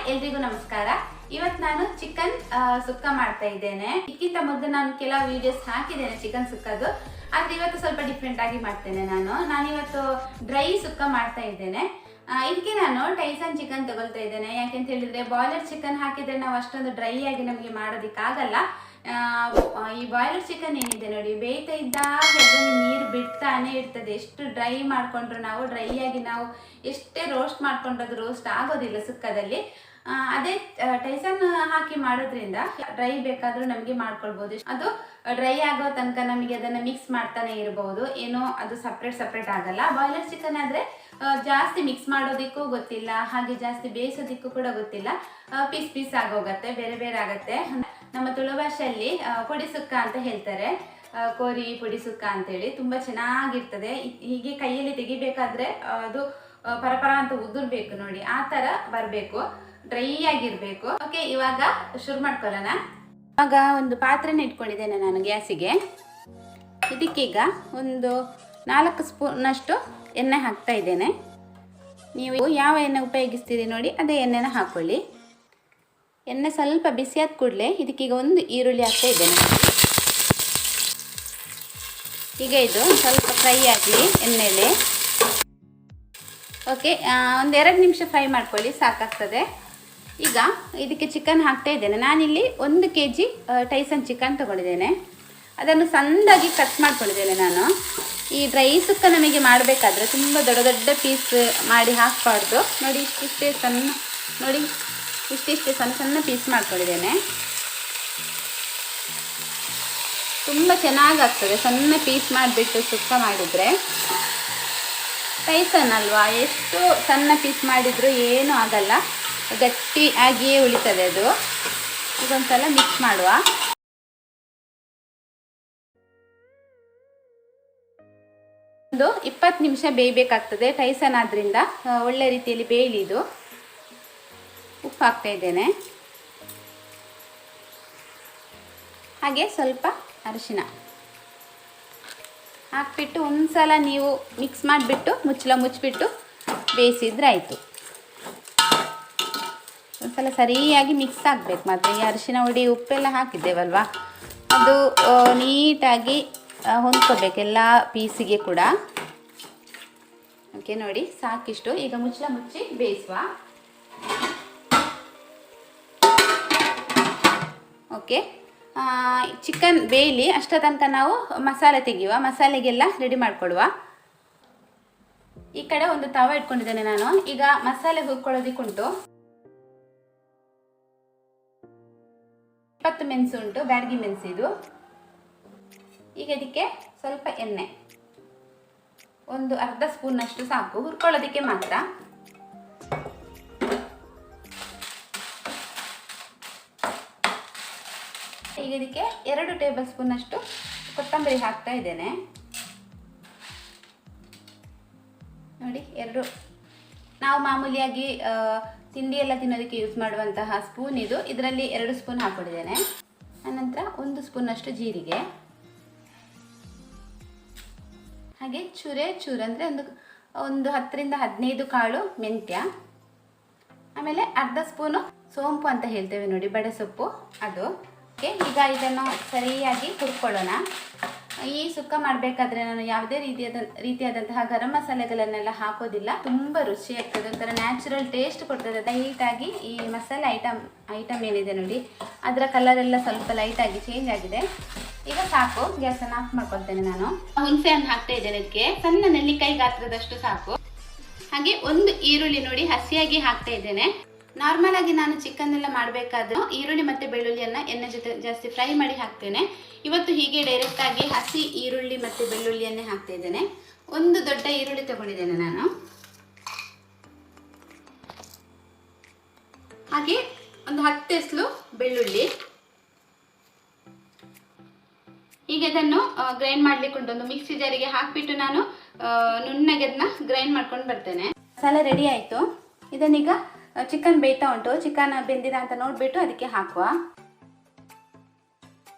ಎಲ್ರಿಗೂ ನಮಸ್ಕಾರ. ಇವತ್ತು ನಾನು ಚಿಕನ್ ಸುಕ್ಕ ಮಾಡ್ತಾ ಇದ್ದೇನೆ. ಇದಕ್ಕಿಂತ ಮೊದಲು ನಾನು ಕೆಲವು ವಿಡಿಯೋಸ್ ಹಾಕಿದ್ದೇನೆ ಚಿಕನ್ ಸುಕ್ಕದು, ಆದ್ರೆ ಇವತ್ತು ಸ್ವಲ್ಪ ಡಿಫ್ರೆಂಟ್ ಆಗಿ ಮಾಡ್ತೇನೆ. ನಾನಿವತ್ತು ಡ್ರೈ ಸುಕ್ಕ ಮಾಡ್ತಾ ಇದ್ದೇನೆ. ಇದಕ್ಕೆ ನಾನು ಟೈಸನ್ ಚಿಕನ್ ತಗೊಳ್ತಾ ಇದ್ದೇನೆ. ಯಾಕೆಂತ ಹೇಳಿದ್ರೆ ಬಾಯ್ಲರ್ ಚಿಕನ್ ಹಾಕಿದ್ರೆ ನಾವು ಅಷ್ಟೊಂದು ಡ್ರೈ ಆಗಿ ನಮಗೆ ಮಾಡೋದಿಕ್ಕಾಗಲ್ಲ. ಈ ಬಾಯ್ಲರ್ ಚಿಕನ್ ಏನಿದೆ ನೋಡಿ, ಬೇಯ್ತಾ ಇದ್ದಾಗ ಅದನ್ನು ನೀರು ಬಿಡ್ತಾನೆ ಇರ್ತದೆ. ಎಷ್ಟು ಡ್ರೈ ಮಾಡ್ಕೊಂಡ್ರು ನಾವು ಡ್ರೈ ಆಗಿ ನಾವು ಎಷ್ಟೇ ರೋಸ್ಟ್ ಮಾಡ್ಕೊಂಡ್ರು ಅದು ರೋಸ್ಟ್ ಆಗೋದಿಲ್ಲ ಸುಕ್ಕದಲ್ಲಿ. ಅದೇ ಟೈಸನ್ ಹಾಕಿ ಮಾಡೋದ್ರಿಂದ ಡ್ರೈ ಬೇಕಾದ್ರೂ ನಮಗೆ ಮಾಡ್ಕೊಳ್ಬಹುದು. ಅದು ಡ್ರೈ ಆಗೋ ತನಕ ನಮಗೆ ಅದನ್ನ ಮಿಕ್ಸ್ ಮಾಡ್ತಾನೆ ಇರಬಹುದು, ಏನೋ ಅದು ಸಪ್ರೇಟ್ ಆಗಲ್ಲ. ಬಾಯ್ಲರ್ ಚಿಕನ್ ಆದ್ರೆ ಜಾಸ್ತಿ ಮಿಕ್ಸ್ ಮಾಡೋದಿಕ್ಕೂ ಗೊತ್ತಿಲ್ಲ, ಹಾಗೆ ಜಾಸ್ತಿ ಬೇಯಿಸೋದಿಕ್ಕೂ ಕೂಡ ಗೊತ್ತಿಲ್ಲ. ಪೀಸ್ ಆಗೋಗತ್ತೆ, ಬೇರೆ ಆಗತ್ತೆ. ನಮ್ಮ ತುಳು ಭಾಷೆಯಲ್ಲಿ ಪುಡಿ ಸುಕ್ಕ ಅಂತ ಹೇಳ್ತಾರೆ, ಕೋರಿ ಪುಡಿ ಸುಕ್ಕ ಅಂತೇಳಿ. ತುಂಬಾ ಚೆನ್ನಾಗಿರ್ತದೆ. ಹೀಗೆ ಕೈಯಲ್ಲಿ ತೆಗಿಬೇಕಾದ್ರೆ ಅದು ಪರಪರ ಅಂತ ಉದುರ್ಬೇಕು ನೋಡಿ, ಆ ತರ ಬರಬೇಕು, ಡ್ರೈ ಆಗಿರ್ಬೇಕು. ಓಕೆ, ಇವಾಗ ಶುರು ಮಾಡ್ಕೊಳ್ಳೋಣ. ಇವಾಗ ಒಂದು ಪಾತ್ರೆನ ಇಟ್ಕೊಂಡಿದ್ದೇನೆ ನಾನು ಗ್ಯಾಸಿಗೆ. ಇದಕ್ಕೀಗ ಒಂದು 4 ಸ್ಪೂನಷ್ಟು ಎಣ್ಣೆ ಹಾಕ್ತಾ ಇದ್ದೇನೆ. ನೀವು ಯಾವ ಎಣ್ಣೆ ಉಪಯೋಗಿಸ್ತೀರಿ ನೋಡಿ ಅದೇ ಎಣ್ಣೆನ ಹಾಕ್ಕೊಳ್ಳಿ. ಎಣ್ಣೆ ಸ್ವಲ್ಪ ಬಿಸಿ ಆದ ಕೂಡಲೇ ಇದಕ್ಕೀಗ ಒಂದು ಈರುಳ್ಳಿ ಹಾಕ್ತಾ ಇದ್ದೇನೆ. ಈಗ ಇದು ಸ್ವಲ್ಪ ಫ್ರೈ ಆಗಲಿ ಎಣ್ಣೆಯಲ್ಲಿ. ಓಕೆ, ಒಂದು 2 ನಿಮಿಷ ಫ್ರೈ ಮಾಡ್ಕೊಳ್ಳಿ, ಸಾಕಾಗ್ತದೆ. ಈಗ ಇದಕ್ಕೆ ಚಿಕನ್ ಹಾಕ್ತಾ ಇದ್ದೇನೆ. ನಾನಿಲ್ಲಿ 1 kg ಟೈಸನ್ ಚಿಕನ್ ತಗೊಂಡಿದ್ದೇನೆ. ಅದನ್ನು ಸಣ್ಣದಾಗಿ ಕಟ್ ಮಾಡ್ಕೊಂಡಿದ್ದೇನೆ ನಾನು. ಈ ಡ್ರೈ ಸುಕ್ಕ ನಮಗೆ ಮಾಡಬೇಕಾದ್ರೆ ತುಂಬ ದೊಡ್ಡ ಪೀಸ್ ಮಾಡಿ ಹಾಕಬಾರ್ದು ನೋಡಿ. ಇಷ್ಟೇ ಸಣ್ಣ ಪೀಸ್ ಮಾಡ್ಕೊಂಡಿದ್ದೇನೆ. ತುಂಬ ಚೆನ್ನಾಗಾಗ್ತದೆ ಸಣ್ಣ ಪೀಸ್ ಮಾಡಿಬಿಟ್ಟು ಸುಕ್ಕ ಮಾಡಿದರೆ. ಟೈಸನ್ ಅಲ್ವಾ, ಎಷ್ಟು ಸಣ್ಣ ಪೀಸ್ ಮಾಡಿದರೂ ಏನೂ ಆಗಲ್ಲ, ಗಟ್ಟಿ ಆಗಿಯೇ ಉಳಿತದೆ ಅದು. ಇದೊಂದ್ಸಲ ಮಿಕ್ಸ್ ಮಾಡುವ. ಒಂದು 20 ನಿಮಿಷ ಬೇಯಬೇಕಾಗ್ತದೆ. ಟೈಸನ್ ಆದ್ರಿಂದ ಒಳ್ಳೆ ರೀತಿಯಲ್ಲಿ ಬೇಯಲಿ ಇದು. ಉಪ್ಪು ಹಾಕ್ತಾ ಇದ್ದೇನೆ, ಹಾಗೆ ಸ್ವಲ್ಪ ಅರಿಶಿನ ಹಾಕ್ಬಿಟ್ಟು ಒಂದ್ಸಲ ನೀವು ಮಿಕ್ಸ್ ಮಾಡಿಬಿಟ್ಟು ಮುಚ್ಚಿಬಿಟ್ಟು ಬೇಯಿಸಿದ್ರೆ ಆಯಿತು. ಒಂದ್ಸಲ ಸರಿಯಾಗಿ ಮಿಕ್ಸ್ ಆಗಬೇಕು ಮಾತ್ರ. ಈ ಅರಿಶಿನ ಹುಡಿ ಉಪ್ಪೆಲ್ಲ ಹಾಕಿದ್ದೇವಲ್ವ, ಅದು ನೀಟಾಗಿ ಹೊಂದ್ಕೋಬೇಕು ಎಲ್ಲ ಪೀಸಿಗೆ ಕೂಡ. ಓಕೆ ನೋಡಿ, ಸಾಕಿಷ್ಟು. ಈಗ ಮುಚ್ಚಿ ಬೇಯಿಸುವ. ಓಕೆ, ಚಿಕನ್ ಬೇಯಲಿ, ಅಷ್ಟ ತನಕ ನಾವು ಮಸಾಲೆ ತೆಗೆಯುವ. ಮಸಾಲೆಗೆಲ್ಲ ರೆಡಿ ಮಾಡಿಕೊಡುವ. ಈ ಕಡೆ ಒಂದು ತವ ಇಟ್ಕೊಂಡಿದ್ದೇನೆ ನಾನು. ಈಗ ಮಸಾಲೆ ಹುರ್ಕೊಳ್ಳೋದಕ್ಕುಂಟು. 20 ಮೆಣಸು ಉಂಟು, ಬ್ಯಾಡಗಿ ಮೆಣಸು ಇದು. ಈಗ ಇದಕ್ಕೆ ಸ್ವಲ್ಪ ಎಣ್ಣೆ, ಒಂದು ಅರ್ಧ ಸ್ಪೂನಷ್ಟು ಸಾಕು, ಹುರ್ಕೊಳ್ಳೋದಕ್ಕೆ ಮಾತ್ರ. ಈಗ ಇದಕ್ಕೆ 2 ಟೇಬಲ್ ಸ್ಪೂನಷ್ಟು ಕೊತ್ತಂಬರಿ ಹಾಕ್ತಾ ಇದ್ದೇನೆ ನೋಡಿ. 2 ನಾವು ಮಾಮೂಲಿಯಾಗಿ ತಿಂಡಿ ಎಲ್ಲ ತಿನ್ನೋದಕ್ಕೆ ಯೂಸ್ ಮಾಡುವಂತಹ ಸ್ಪೂನ್ ಇದು. ಇದರಲ್ಲಿ 2 ಸ್ಪೂನ್ ಹಾಕೊಂಡಿದ್ದೇನೆ. ಆನಂತರ 1 ಸ್ಪೂನಷ್ಟು ಜೀರಿಗೆ, ಹಾಗೆ ಚೂರು ಅಂದರೆ ಒಂದು 10 ರಿಂದ 15 ಕಾಳು ಮೆಂತ್ಯ, ಆಮೇಲೆ ಅರ್ಧ ಸ್ಪೂನು ಸೋಂಪು ಅಂತ ಹೇಳ್ತೇವೆ ನೋಡಿ, ಬಡೆ ಸೊಪ್ಪು ಅದು. ಓಕೆ, ಈಗ ಇದನ್ನು ಸರಿಯಾಗಿ ಹುರ್ಕೊಳ್ಳೋಣ. ಈ ಸುಕ್ಕ ಮಾಡಬೇಕಾದ್ರೆ ನಾನು ಯಾವುದೇ ರೀತಿಯಾದಂತಹ ಗರಂ ಮಸಾಲೆಗಳನ್ನೆಲ್ಲ ಹಾಕೋದಿಲ್ಲ. ತುಂಬ ರುಚಿಯಾಗ್ತದೆ, ಒಂಥರ ನ್ಯಾಚುರಲ್ ಟೇಸ್ಟ್ ಕೊಡ್ತದೆ. ಲೈಟಾಗಿ ಈ ಮಸಾಲೆ ಐಟಮ್ ಏನಿದೆ ನೋಡಿ, ಅದರ ಕಲರ್ ಎಲ್ಲ ಸ್ವಲ್ಪ ಲೈಟಾಗಿ ಚೇಂಜ್ ಆಗಿದೆ. ಈಗ ಸಾಕು, ಗ್ಯಾಸನ್ನು ಆಫ್ ಮಾಡ್ಕೊಳ್ತೇನೆ ನಾನು. ಹುಣಸೆ ಹಣ್ಣು ಹಾಕ್ತಾ ಇದ್ದೇನೆ ಇದಕ್ಕೆ, ಸಣ್ಣ ನೆಲ್ಲಿಕಾಯಿ ಗಾತ್ರದಷ್ಟು ಸಾಕು. ಹಾಗೆ 1 ಈರುಳ್ಳಿ ನೋಡಿ ಹಸಿಯಾಗಿ ಹಾಕ್ತಾ ಇದ್ದೇನೆ. ನಾರ್ಮಲ್ ಆಗಿ ನಾನು ಚಿಕನ್ ಎಲ್ಲ ಮಾಡಬೇಕಾದ್ರೆ ಈರುಳ್ಳಿ ಮತ್ತು ಬೆಳ್ಳುಳ್ಳಿಯನ್ನು ಎಣ್ಣೆ ಜೊತೆ ಜಾಸ್ತಿ ಫ್ರೈ ಮಾಡಿ ಹಾಕ್ತೇನೆ. ಇವತ್ತು ಹೀಗೆ ಡೈರೆಕ್ಟ್ ಆಗಿ ಹಸಿ ಈರುಳ್ಳಿ ಮತ್ತು ಬೆಳ್ಳುಳ್ಳಿಯನ್ನೇ ಹಾಕ್ತಾ ಇದ್ದೇನೆ. 1 ದೊಡ್ಡ ಈರುಳ್ಳಿ ತಗೊಂಡಿದ್ದೇನೆ ನಾನು. ಹಾಗೆ ಒಂದು 10 ಎಸಳು ಬೆಳ್ಳುಳ್ಳಿ. ಈಗ ಇದನ್ನು ಗ್ರೈಂಡ್ ಮಾಡ್ಲಿಕ್ಕೆ ಉಂಟು. ಒಂದು ಮಿಕ್ಸಿ ಜಾರಿಗೆ ಹಾಕಿಬಿಟ್ಟು ನಾನು ನುಣ್ಣಗೆ ಅದನ್ನ ಗ್ರೈಂಡ್ ಮಾಡ್ಕೊಂಡು ಬರ್ತೇನೆ. ಮಸಾಲೆ ರೆಡಿ ಆಯಿತು. ಇದನ್ನೀಗ ಚಿಕನ್ ಬೇಯ್ತಾ ಉಂಟು, ಚಿಕನ್ ಬೆಂದಿದೆ ಅಂತ ನೋಡಿಬಿಟ್ಟು ಅದಕ್ಕೆ ಹಾಕುವ.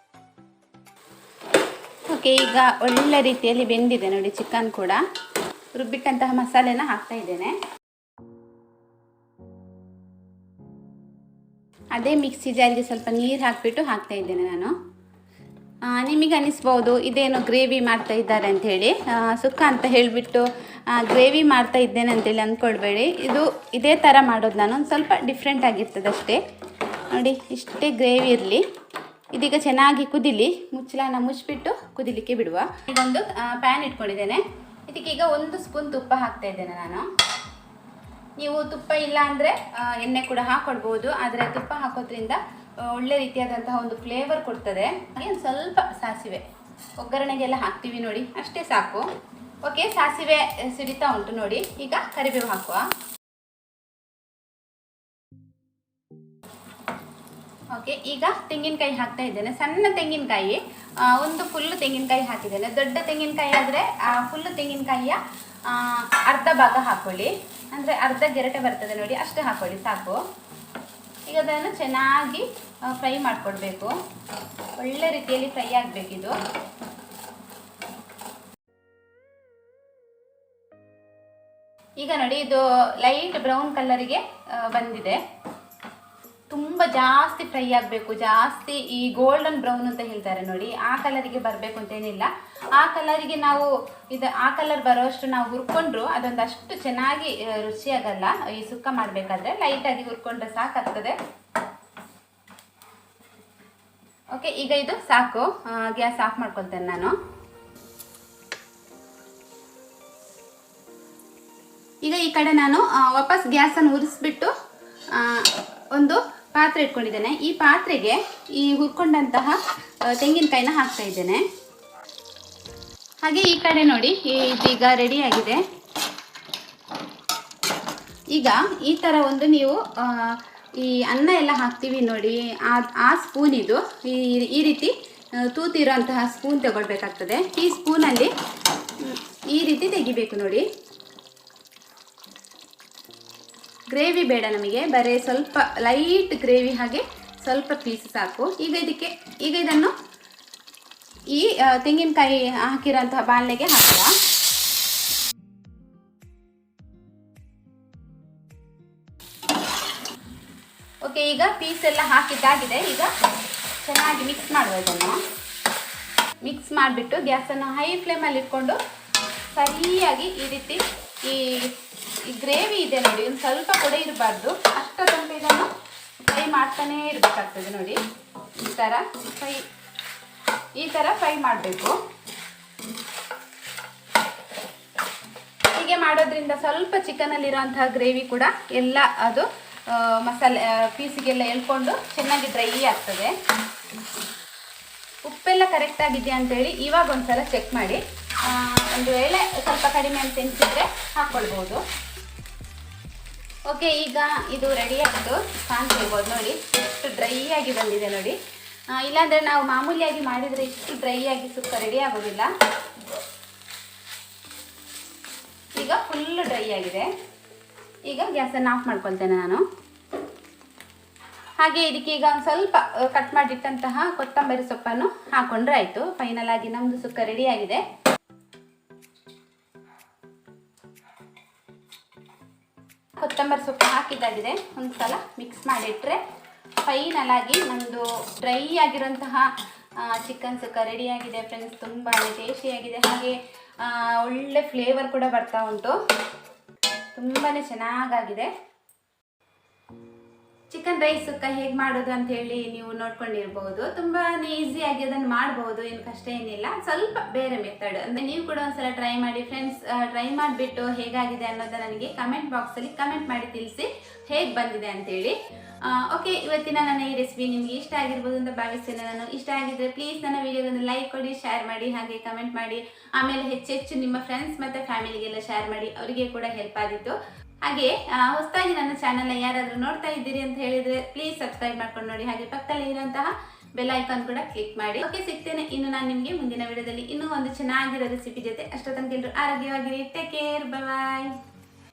ಓಕೆ, ಈಗ ಒಳ್ಳೆ ರೀತಿಯಲ್ಲಿ ಬೆಂದಿದೆ ನೋಡಿ ಚಿಕನ್ ಕೂಡ. ರುಬ್ಬಿಟ್ಟಂತಹ ಮಸಾಲೆನ ಹಾಕ್ತಾ ಇದ್ದೇನೆ. ಅದೇ ಮಿಕ್ಸಿ ಜಾರಿಗೆ ಸ್ವಲ್ಪ ನೀರು ಹಾಕಿಬಿಟ್ಟು ಹಾಕ್ತಾ ಇದ್ದೇನೆ ನಾನು. ನಿಮಗೆ ಅನ್ನಿಸ್ಬೋದು ಇದೇನು ಗ್ರೇವಿ ಮಾಡ್ತಾ ಇದ್ದಾರೆ ಅಂಥೇಳಿ, ಸುಕ್ಕ ಅಂತ ಹೇಳಿಬಿಟ್ಟು ಗ್ರೇವಿ ಮಾಡ್ತಾ ಇದ್ದೇನೆ ಅಂತೇಳಿ ಅಂದ್ಕೊಳ್ಬೇಡಿ. ಇದೇ ಥರ ಮಾಡೋದು ನಾನು, ಒಂದು ಸ್ವಲ್ಪ ಡಿಫ್ರೆಂಟ್ ಆಗಿರ್ತದೆ ಅಷ್ಟೇ. ನೋಡಿ ಇಷ್ಟೇ ಗ್ರೇವಿ ಇರಲಿ. ಇದೀಗ ಚೆನ್ನಾಗಿ ಕುದಿಲಿ, ಮುಚ್ಚಳನ ಮುಚ್ಚಿಬಿಟ್ಟು ಕುದಿಲಿಕ್ಕೆ ಬಿಡುವ. ಇದೊಂದು ಪ್ಯಾನ್ ಇಟ್ಕೊಂಡಿದ್ದೇನೆ. ಇದಕ್ಕೀಗ 1 ಸ್ಪೂನ್ ತುಪ್ಪ ಹಾಕ್ತಾ ಇದ್ದೇನೆ ನಾನು. ನೀವು ತುಪ್ಪ ಇಲ್ಲ ಅಂದರೆ ಎಣ್ಣೆ ಕೂಡ ಹಾಕ್ಕೊಳ್ಬೋದು, ಆದರೆ ತುಪ್ಪ ಹಾಕೋದ್ರಿಂದ ಒಳ್ಳೆ ರೀತಿಯಾದಂತಹ ಒಂದು ಫ್ಲೇವರ್ ಕೊಡ್ತದೆ. ಹಾಗೆ ಒಂದು ಸ್ವಲ್ಪ ಸಾಸಿವೆ ಒಗ್ಗರಣೆಗೆಲ್ಲ ಹಾಕ್ತೀವಿ ನೋಡಿ, ಅಷ್ಟೇ ಸಾಕು. ಓಕೆ, ಸಾಸಿವೆ ಸಿಡಿತಾ ಉಂಟು ನೋಡಿ. ಈಗ ಕರಿಬೇವು ಹಾಕುವ. ಓಕೆ, ಈಗ ತೆಂಗಿನಕಾಯಿ ಹಾಕ್ತಾ ಇದ್ದೇನೆ. ಸಣ್ಣ ತೆಂಗಿನಕಾಯಿ, ಒಂದು ಫುಲ್ಲು ತೆಂಗಿನಕಾಯಿ ಹಾಕಿದ್ದೇನೆ. ದೊಡ್ಡ ತೆಂಗಿನಕಾಯಿ ಆದರೆ ಫುಲ್ಲು ತೆಂಗಿನಕಾಯಿಯ ಅರ್ಧ ಭಾಗ ಹಾಕ್ಕೊಳ್ಳಿ, ಅಂದರೆ ಅರ್ಧ ಗೆರಟೆ ಬರ್ತದೆ ನೋಡಿ, ಅಷ್ಟು ಹಾಕ್ಕೊಳ್ಳಿ ಸಾಕು. ಈಗ ಅದನ್ನು ಚೆನ್ನಾಗಿ ಫ್ರೈ ಮಾಡಿಕೊಡ್ಬೇಕು, ಒಳ್ಳೆ ರೀತಿಯಲ್ಲಿ ಫ್ರೈ ಆಗಬೇಕಿದು. ಈಗ ನೋಡಿ ಇದು ಲೈಟ್ ಬ್ರೌನ್ ಕಲರಿಗೆ ಬಂದಿದೆ. ತುಂಬ ಜಾಸ್ತಿ ಫ್ರೈ ಆಗಬೇಕು, ಜಾಸ್ತಿ ಈ ಗೋಲ್ಡನ್ ಬ್ರೌನ್ ಅಂತ ಹೇಳ್ತಾರೆ ನೋಡಿ, ಆ ಕಲರಿಗೆ ಬರಬೇಕು ಅಂತೇನಿಲ್ಲ. ಆ ಕಲರಿಗೆ ನಾವು ಆ ಕಲರ್ ಬರೋಷ್ಟು ನಾವು ಹುರ್ಕೊಂಡ್ರು ಅದೊಂದಷ್ಟು ಚೆನ್ನಾಗಿ ರುಚಿಯಾಗಲ್ಲ. ಈ ಸುಕ್ಕ ಮಾಡಬೇಕಾದ್ರೆ ಲೈಟಾಗಿ ಹುರ್ಕೊಂಡ್ರೆ ಸಾಕಾಗ್ತದೆ. ಓಕೆ, ಈಗ ಇದು ಸಾಕು. ಗ್ಯಾಸ್ ಆಫ್ ಮಾಡ್ಕೊಳ್ತೇನೆ ನಾನು. ಈಗ ಈ ಕಡೆ ನಾನು ವಾಪಸ್ ಗ್ಯಾಸನ್ನು ಉರಿಸ್ಬಿಟ್ಟು ಒಂದು ಪಾತ್ರೆ ಇಟ್ಕೊಂಡಿದ್ದೇನೆ. ಈ ಪಾತ್ರೆಗೆ ಈ ಹುರ್ಕೊಂಡಂತಹ ತೆಂಗಿನಕಾಯಿನ ಹಾಕ್ತಾ ಇದ್ದೇನೆ. ಹಾಗೆ ಈ ಕಡೆ ನೋಡಿ ಇದೀಗ ರೆಡಿಯಾಗಿದೆ. ಈಗ ಈ ಥರ ಒಂದು ನೀವು ಈ ಅನ್ನ ಎಲ್ಲ ಹಾಕ್ತೀವಿ ನೋಡಿ, ಆ ಸ್ಪೂನ್ ಇದು ಈ ರೀತಿ ತೂತಿರೋಂತಹ ಸ್ಪೂನ್ ತಗೊಳ್ಬೇಕಾಗ್ತದೆ. ಈ ಸ್ಪೂನಲ್ಲಿ ಈ ರೀತಿ ತೆಗಿಬೇಕು ನೋಡಿ. ಗ್ರೇವಿ ಬೇಡ ನಮಗೆ, ಬರೀ ಸ್ವಲ್ಪ ಲೈಟ್ ಗ್ರೇವಿ, ಹಾಗೆ ಸ್ವಲ್ಪ ಪೀಸ್ ಸಾಕು. ಈಗ ಇದನ್ನು ಈ ತೆಂಗಿನಕಾಯಿ ಹಾಕಿರೋಂತಹ ಬಾಣಲೆಗೆ ಹಾಕುವ. ಓಕೆ, ಈಗ ಪೀಸ್ ಎಲ್ಲ ಹಾಕಿದ್ದಾಗಿದೆ. ಈಗ ಚೆನ್ನಾಗಿ ಮಿಕ್ಸ್ ಮಾಡುವ. ಇದನ್ನು ಮಿಕ್ಸ್ ಮಾಡಿಬಿಟ್ಟು ಗ್ಯಾಸನ್ನು ಹೈ ಫ್ಲೇಮಲ್ಲಿ ಇಟ್ಕೊಂಡು ಸರಿಯಾಗಿ ಈ ರೀತಿ ಈ ಗ್ರೇವಿ ಇದೆ ನೋಡಿ, ಒಂದು ಸ್ವಲ್ಪ ಕೂಡ ಇರಬಾರ್ದು, ಅಷ್ಟರ ತನಕ ಇದನ್ನು ಫ್ರೈ ಮಾಡ್ತಾನೇ ಇರಬೇಕಾಗ್ತದೆ ನೋಡಿ. ಈ ಥರ ಫ್ರೈ ಮಾಡಬೇಕು. ಹೀಗೆ ಮಾಡೋದ್ರಿಂದ ಸ್ವಲ್ಪ ಚಿಕನಲ್ಲಿರೋಂತಹ ಗ್ರೇವಿ ಕೂಡ ಎಲ್ಲ ಅದು ಮಸಾಲೆ ಪೀಸಿಗೆಲ್ಲ ಎಳ್ಕೊಂಡು ಚೆನ್ನಾಗಿ ಡ್ರೈ ಆಗ್ತದೆ. ಉಪ್ಪೆಲ್ಲ ಕರೆಕ್ಟಾಗಿದೆಯಾ ಅಂತೇಳಿ ಇವಾಗ ಒಂದ್ಸಲ ಚೆಕ್ ಮಾಡಿ. ಒಂದು ವೇಳೆ ಸ್ವಲ್ಪ ಕಡಿಮೆ ಅಂತ ಎನಿಸಿದ್ರೆ ಹಾಕ್ಕೊಳ್ಬೋದು. ಓಕೆ, ಈಗ ಇದು ರೆಡಿ ಆಯಿತು, ಕಾಣ್ತಿರ್ಬೋದು ನೋಡಿ ಎಷ್ಟು ಡ್ರೈ ಆಗಿ ಬಂದಿದೆ ನೋಡಿ. ಇಲ್ಲಾಂದರೆ ನಾವು ಮಾಮೂಲಿಯಾಗಿ ಮಾಡಿದರೆ ಇಷ್ಟು ಡ್ರೈ ಆಗಿ ಸುಕ್ಕ ರೆಡಿ ಆಗೋದಿಲ್ಲ. ಈಗ ಫುಲ್ಲು ಡ್ರೈ ಆಗಿದೆ. ಈಗ ಗ್ಯಾಸನ್ನು ಆಫ್ ಮಾಡ್ಕೊಳ್ತೇನೆ ನಾನು. ಹಾಗೆ ಇದಕ್ಕೆ ಈಗ ಒಂದು ಸ್ವಲ್ಪ ಕಟ್ ಮಾಡಿಟ್ಟಂತಹ ಕೊತ್ತಂಬರಿ ಸೊಪ್ಪನ್ನು ಹಾಕೊಂಡ್ರೆ ಆಯಿತು. ಫೈನಲ್ ಆಗಿ ನಮ್ಮದು ಸುಕ್ಕ ರೆಡಿಯಾಗಿದೆ. ಕೊತ್ತಂಬರಿ ಸೊಪ್ಪು ಹಾಕಿದ್ದಾಗಿದೆ. ಒಂದು ಸಲ ಮಿಕ್ಸ್ ಮಾಡಿಟ್ರೆ ಫೈನಲ್ ಆಗಿ ನಮ್ಮದು ಡ್ರೈ ಆಗಿರೋಂತಹ ಚಿಕನ್ ಸುಕ್ಕ ರೆಡಿಯಾಗಿದೆ ಫ್ರೆಂಡ್ಸ್. ತುಂಬಾ ಟೇಸ್ಟಿಯಾಗಿದೆ, ಹಾಗೆ ಒಳ್ಳೆ ಫ್ಲೇವರ್ ಕೂಡ ಬರ್ತಾ ಉಂಟು. ತುಂಬಾ ಚೆನ್ನಾಗಾಗಿದೆ. ಚಿಕನ್ ರೈಸ್ ಸುಕ್ಕ ಹೇಗೆ ಮಾಡೋದು ಅಂತ ಹೇಳಿ ನೀವು ನೋಡ್ಕೊಂಡಿರ್ಬೋದು. ತುಂಬಾ ಈಸಿಯಾಗಿ ಅದನ್ನು ಮಾಡ್ಬೋದು, ಏನು ಕಷ್ಟ ಏನಿಲ್ಲ. ಸ್ವಲ್ಪ ಬೇರೆ ಮೆಥಡ್ ಅಂದರೆ ನೀವು ಕೂಡ ಒಂದ್ಸಲ ಟ್ರೈ ಮಾಡಿ ಫ್ರೆಂಡ್ಸ್. ಟ್ರೈ ಮಾಡಿಬಿಟ್ಟು ಹೇಗಾಗಿದೆ ಅನ್ನೋದು ನನಗೆ ಕಮೆಂಟ್ ಬಾಕ್ಸಲ್ಲಿ ಕಮೆಂಟ್ ಮಾಡಿ ತಿಳಿಸಿ ಹೇಗೆ ಬಂದಿದೆ ಅಂತೇಳಿ. ಓಕೆ, ಇವತ್ತಿನ ನನ್ನ ಈ ರೆಸಿಪಿ ನಿಮಗೆ ಇಷ್ಟ ಆಗಿರ್ಬೋದು ಅಂತ ಭಾವಿಸ್ತೇನೆ ನಾನು. ಇಷ್ಟ ಆಗಿದ್ರೆ ಪ್ಲೀಸ್ ನನ್ನ ವಿಡಿಯೋಗೊಂದು ಲೈಕ್ ಕೊಡಿ, ಶೇರ್ ಮಾಡಿ, ಹಾಗೆ ಕಮೆಂಟ್ ಮಾಡಿ. ಆಮೇಲೆ ಹೆಚ್ಚೆಚ್ಚು ನಿಮ್ಮ ಫ್ರೆಂಡ್ಸ್ ಮತ್ತು ಫ್ಯಾಮಿಲಿಗೆಲ್ಲ ಶೇರ್ ಮಾಡಿ, ಅವರಿಗೆ ಕೂಡ ಹೆಲ್ಪ್ ಆಗಿತ್ತು. ಹಾಗೆ ಹೊಸದಾಗಿ ನನ್ನ ಚಾನಲ್ನ ಯಾರಾದರೂ ನೋಡ್ತಾ ಇದ್ದೀರಿ ಅಂತ ಹೇಳಿದರೆ ಪ್ಲೀಸ್ ಸಬ್ಸ್ಕ್ರೈಬ್ ಮಾಡ್ಕೊಂಡು ನೋಡಿ. ಹಾಗೆ ಪಕ್ಕದಲ್ಲಿ ಇರುವಂತಹ ಬೆಲ್ ಐಕಾನ್ ಕೂಡ ಕ್ಲಿಕ್ ಮಾಡಿ. ಓಕೆ, ಸಿಗ್ತೇನೆ ಇನ್ನು ನಾನು ನಿಮಗೆ ಮುಂದಿನ ವಿಡಿಯೋದಲ್ಲಿ ಇನ್ನೂ ಒಂದು ಚೆನ್ನಾಗಿರೋ ರೆಸಿಪಿ ಜೊತೆ. ಅಷ್ಟೊತ್ತನಕ ಎಲ್ಲರೂ ಆರೋಗ್ಯವಾಗಿರಿ. ಟೇಕ್ ಕೇರ್, ಬಾಯ್.